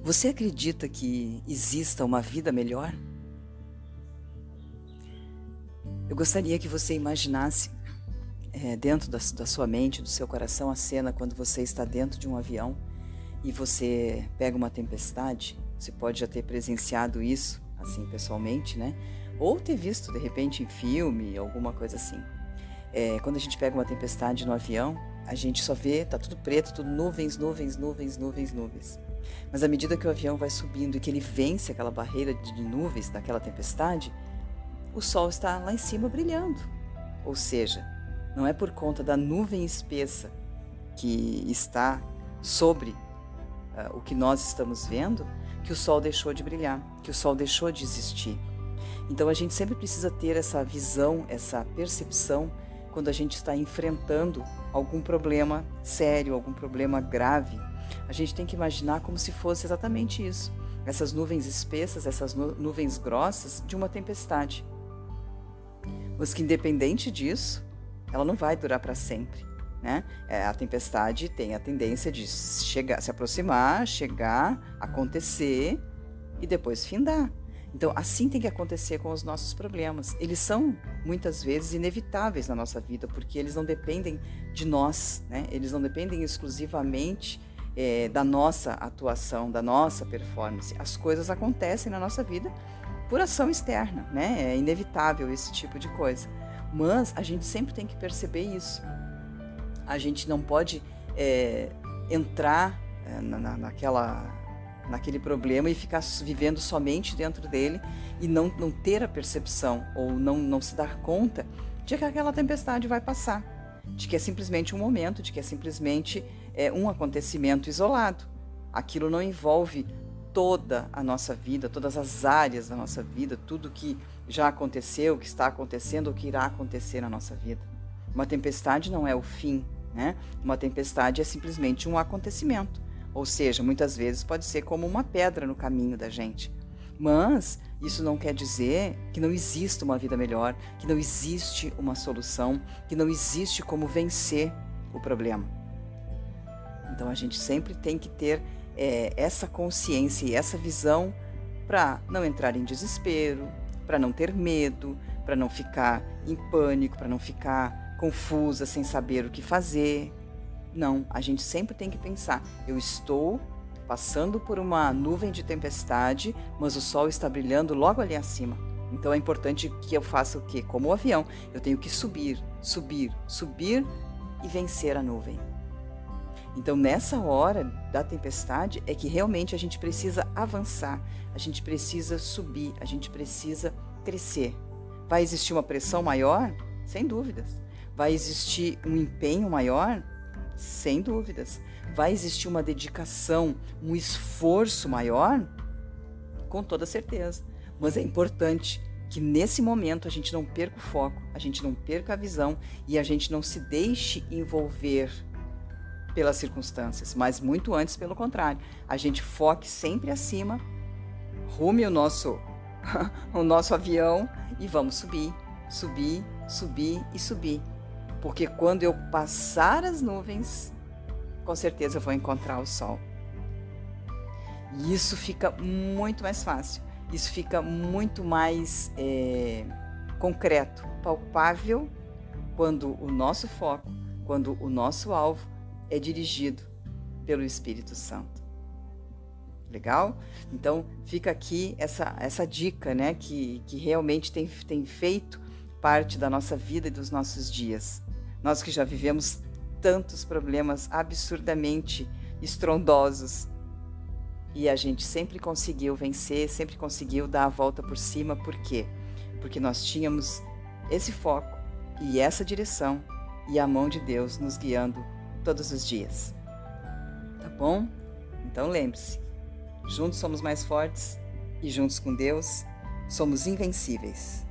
Você acredita que exista uma vida melhor? Eu gostaria que você imaginasse dentro da sua mente, do seu coração, a cena quando você está dentro de um avião e você pega uma tempestade. Você pode já ter presenciado isso, assim, pessoalmente, né? Ou ter visto, de repente, em filme, alguma coisa assim. Quando a gente pega uma tempestade no avião, a gente só vê, tá tudo preto, tudo nuvens, nuvens, nuvens, nuvens, nuvens. Mas à medida que o avião vai subindo e que ele vence aquela barreira de nuvens daquela tempestade, o sol está lá em cima brilhando. Ou seja, não é por conta da nuvem espessa que está sobre o que nós estamos vendo que o sol deixou de brilhar, que o sol deixou de existir. Então a gente sempre precisa ter essa visão, essa percepção quando a gente está enfrentando algum problema sério, algum problema grave. A gente tem que imaginar como se fosse exatamente isso. Essas nuvens espessas, essas nuvens grossas de uma tempestade. Mas que independente disso, ela não vai durar para sempre, né? A tempestade tem a tendência de chegar, se aproximar, chegar, acontecer e depois findar. Então, assim tem que acontecer com os nossos problemas. Eles são, muitas vezes, inevitáveis na nossa vida, porque eles não dependem de nós, né? Eles não dependem exclusivamente da nossa atuação, da nossa performance. As coisas acontecem na nossa vida por ação externa, né? É inevitável esse tipo de coisa. Mas a gente sempre tem que perceber isso. A gente não pode entrar naquele problema e ficar vivendo somente dentro dele e não ter a percepção ou não se dar conta de que aquela tempestade vai passar, de que é simplesmente um momento, de que é simplesmente um acontecimento isolado. Aquilo não envolve toda a nossa vida, todas as áreas da nossa vida, tudo que já aconteceu, que está acontecendo ou que irá acontecer na nossa vida. Uma tempestade não é o fim, né? Uma tempestade é simplesmente um acontecimento. Ou seja, muitas vezes pode ser como uma pedra no caminho da gente. Mas isso não quer dizer que não exista uma vida melhor, que não existe uma solução, que não existe como vencer o problema. Então a gente sempre tem que ter essa consciência e essa visão para não entrar em desespero, para não ter medo, para não ficar em pânico, para não ficar confusa, sem saber o que fazer. Não, a gente sempre tem que pensar, eu estou passando por uma nuvem de tempestade, mas o sol está brilhando logo ali acima. Então é importante que eu faça o quê? Como o avião, eu tenho que subir, subir, subir e vencer a nuvem. Então nessa hora da tempestade é que realmente a gente precisa avançar, a gente precisa subir, a gente precisa crescer. Vai existir uma pressão maior? Sem dúvidas. Vai existir um empenho maior? Sem dúvidas. Vai existir uma dedicação, um esforço maior? Com toda certeza. Mas é importante que nesse momento a gente não perca o foco, a gente não perca a visão e a gente não se deixe envolver pelas circunstâncias, mas muito antes, pelo contrário, a gente foque sempre acima, rume o nosso avião e vamos subir, subir, subir e subir. Porque quando eu passar as nuvens, com certeza eu vou encontrar o sol. E isso fica muito mais fácil, isso fica muito mais concreto, palpável, quando o nosso foco, quando o nosso alvo é dirigido pelo Espírito Santo. Legal? Então fica aqui essa dica, né, que realmente tem feito parte da nossa vida e dos nossos dias. Nós que já vivemos tantos problemas absurdamente estrondosos e a gente sempre conseguiu vencer, sempre conseguiu dar a volta por cima. Por quê? Porque nós tínhamos esse foco e essa direção e a mão de Deus nos guiando todos os dias. Tá bom? Então lembre-se, juntos somos mais fortes e juntos com Deus somos invencíveis.